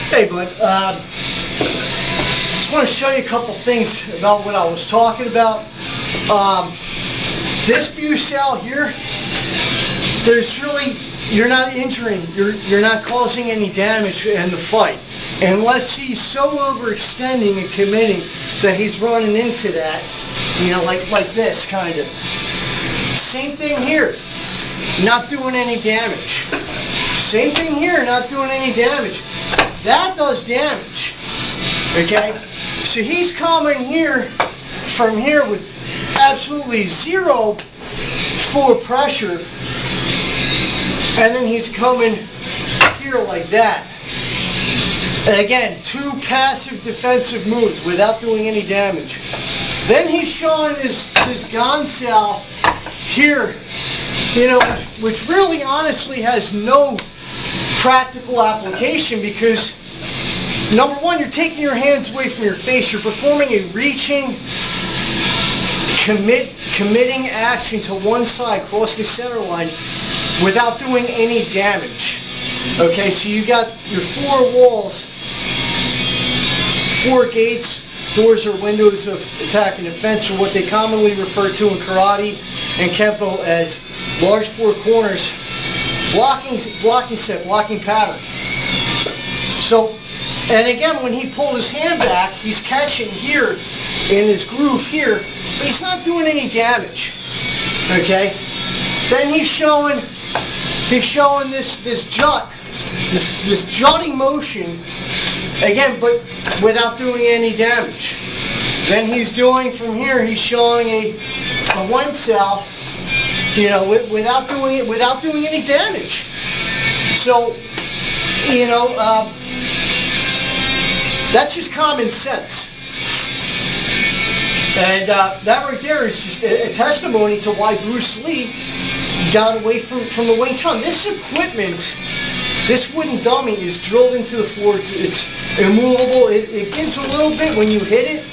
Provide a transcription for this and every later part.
Hey, bud. Just want to show you a couple things about what I was talking about. This abuse out here, there's really, you're not injuring, you're not causing any damage in the fight, unless he's so overextending and committing that he's running into that, you know, like this kind of. Same thing here, not doing any damage. Same thing here, not doing any damage. That does damage, okay? So he's coming here, from here with absolutely zero full pressure, and then he's coming here like that. And again, two passive defensive moves without doing any damage. Then he's showing this Gansal here, you know, which really honestly has no practical application, because number one, you're taking your hands away from your face. You're performing a reaching, committing action to one side, crossing the center line, without doing any damage. Okay, so you got your four walls, four gates, doors or windows of attack and defense, or what they commonly refer to in karate and kempo as large four corners, blocking set, blocking pattern. So, and again, when he pulled his hand back, he's catching here in this groove here, but he's not doing any damage. Okay? Then he's showing this jut, this jutting motion, again, but without doing any damage. Then he's doing from here, he's showing a one cell, you know, without doing any damage. So, you know, that's just common sense. And that right there is just a testimony to why Bruce Lee got away from the Wing Chun. This equipment, this wooden dummy is drilled into the floor. It's immovable. It gives a little bit when you hit it,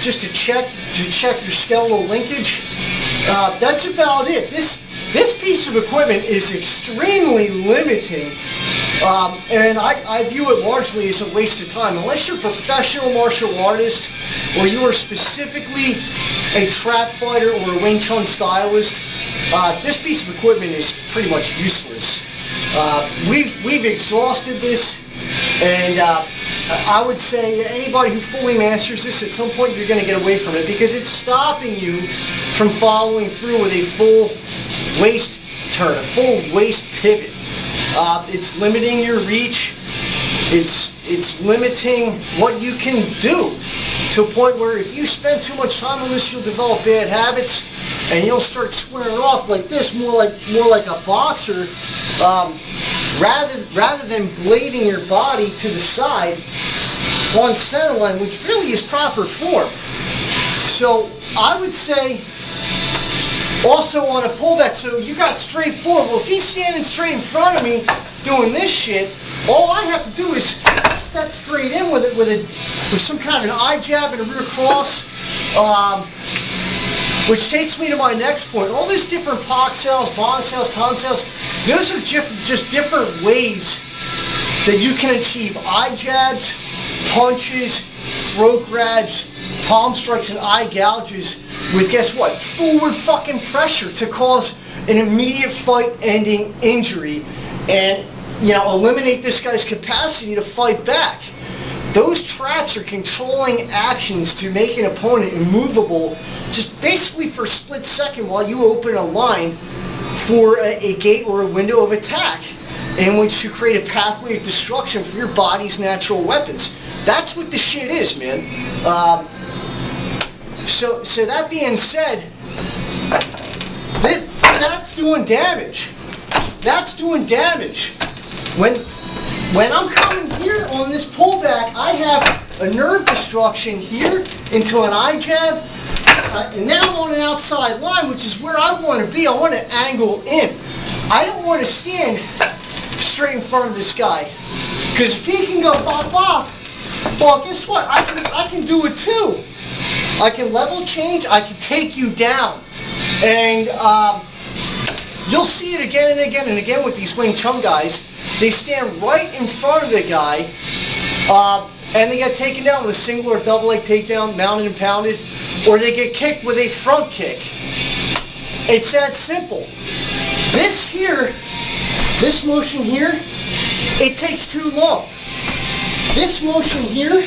just to check your skeletal linkage. That's about it. This piece of equipment is extremely limiting, and I view it largely as a waste of time. Unless you're a professional martial artist, or you are specifically a trap fighter or a Wing Chun stylist, this piece of equipment is pretty much useless. We've exhausted this, and I would say anybody who fully masters this, at some point you're going to get away from it, because it's stopping you from following through with a full waist turn, a full waist pivot. It's limiting your reach. It's limiting what you can do, to a point where if you spend too much time on this, you'll develop bad habits, and you'll start squaring off like this, more like a boxer, rather than blading your body to the side on center line, which really is proper form. So I would say also on a pullback, so you got straight forward. Well, if he's standing straight in front of me doing this shit, all I have to do is step straight in with it, with some kind of an eye jab and a rear cross, which takes me to my next point. All these different POC cells, bong cells, ton cells, those are just different ways that you can achieve eye jabs, punches, throat grabs, palm strikes, and eye gouges with, guess what, forward fucking pressure to cause an immediate fight-ending injury and, you know, eliminate this guy's capacity to fight back. Those traps are controlling actions to make an opponent immovable, just basically for a split second while you open a line for a gate or a window of attack, in which you create a pathway of destruction for your body's natural weapons. That's what the shit is, man. So that being said, that's doing damage. That's doing damage. When I'm coming here on this pullback, I have a nerve destruction here into an eye jab, and now I'm on an outside line, which is where I want to be. I want to angle in. I don't want to stand straight in front of this guy, because if he can go bop bop, well, guess what? I can do it too. I can level change. I can take you down, and you'll see it again and again and again with these Wing Chun guys. they stand right in front of the guy, and they get taken down with a single or double leg takedown, mounted and pounded, or they get kicked with a front kick. It's that simple. This here, this motion here, it takes too long. This motion here,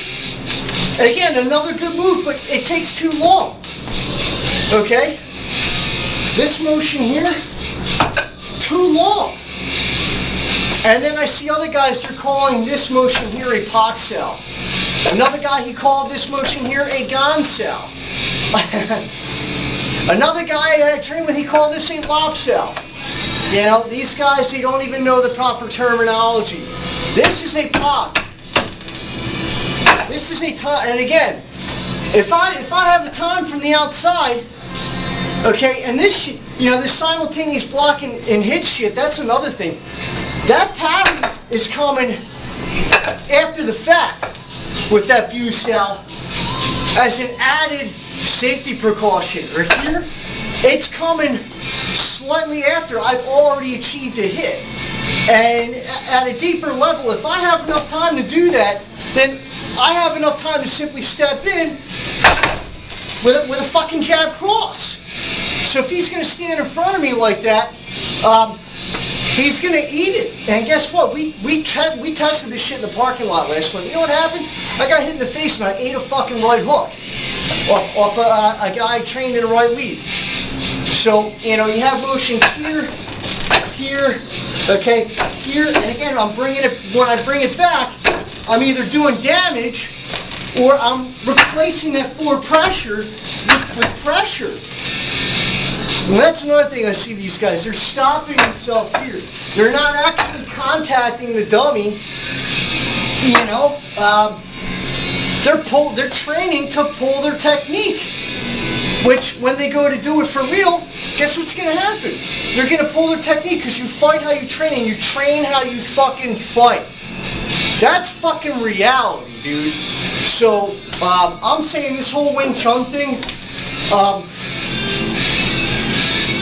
again, another good move, but it takes too long. Okay? This motion here, too long. And then I see other guys, they're calling this motion here a poxel. Another guy, he called this motion here a gonsel. Another guy I trained with, he called this a lopsel. You know, these guys, they don't even know the proper terminology. This is a pop. This is a time, and again, if I have the time from the outside, okay, and this, you know, this simultaneous block and hit shit, that's another thing. That pattern is coming after the fact with that Bucel as an added safety precaution. Right here, it's coming slightly after I've already achieved a hit. And at a deeper level, if I have enough time to do that, then I have enough time to simply step in with a fucking jab cross. So if he's going to stand in front of me like that, he's going to eat it. And guess what? We tested this shit in the parking lot last night. You know what happened? I got hit in the face and I ate a fucking right hook off a guy trained in a right lead. So, you know, you have motions here, here, okay, here, and again, I'm bringing it, when I bring it back, I'm either doing damage or I'm replacing that forward pressure with pressure. And that's another thing I see these guys. They're stopping themselves here. They're not actually contacting the dummy. You know, they're training to pull their technique. Which, when they go to do it for real, guess what's going to happen? They're going to pull their technique because you fight how you train and you train how you fucking fight. That's fucking reality, dude. So, I'm saying this whole Wing Chun thing,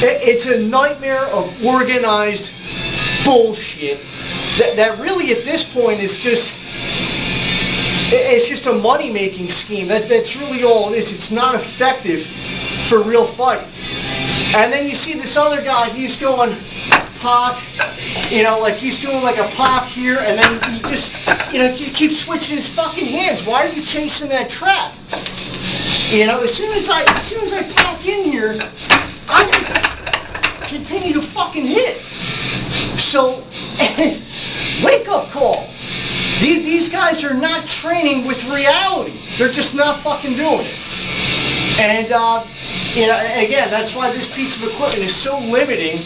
it's a nightmare of organized bullshit that really at this point is just, it's just a money-making scheme. That's really all it is. It's not effective for real fight. And then you see this other guy, he's going pop, you know, like he's doing like a pop here, and then he just, you know, he keeps switching his fucking hands. Why are you chasing that trap? You know, as soon as I pop in here, I'm gonna continue to fucking hit. So, wake up call. These guys are not training with reality. They're just not fucking doing it. And, you know, again, that's why this piece of equipment is so limiting.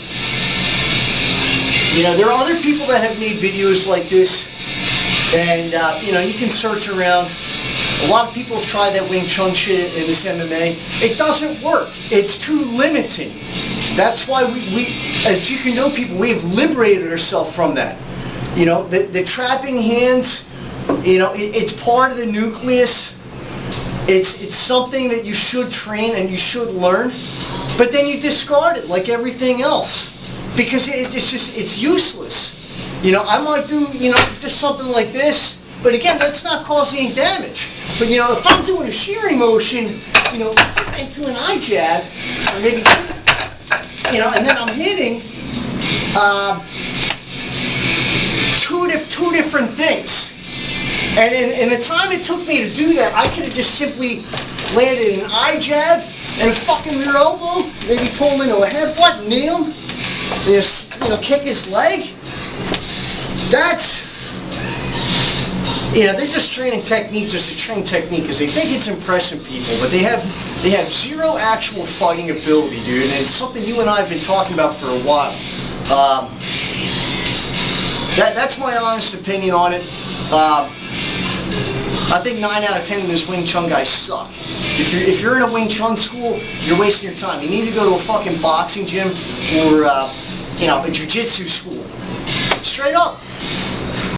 You know, there are other people that have made videos like this, and, you know, you can search around. A lot of people have tried that Wing Chun shit in this MMA. It doesn't work. It's too limiting. That's why we as Jiu-Jitsu people, we have liberated ourselves from that. You know, the trapping hands, you know, it's part of the nucleus. It's something that you should train and you should learn, but then you discard it like everything else because it's useless. You know, I might do, you know, just something like this, but again, that's not causing any damage. But you know, if I'm doing a shearing motion, you know, into an eye jab, or maybe, you know, and then I'm hitting two different things. And in the time it took me to do that, I could have just simply landed an eye jab and a fucking rear elbow, maybe pull him into a headbutt, knee him, just, you know, kick his leg. That's, you know, they're just training technique just to train technique because they think it's impressing people, but they have zero actual fighting ability, dude, and it's something you and I have been talking about for a while. That's my honest opinion on it. I think 9 out of 10 of these Wing Chun guys suck. If you're in a Wing Chun school, you're wasting your time. You need to go to a fucking boxing gym or, you know, a Jiu-Jitsu school. Straight up.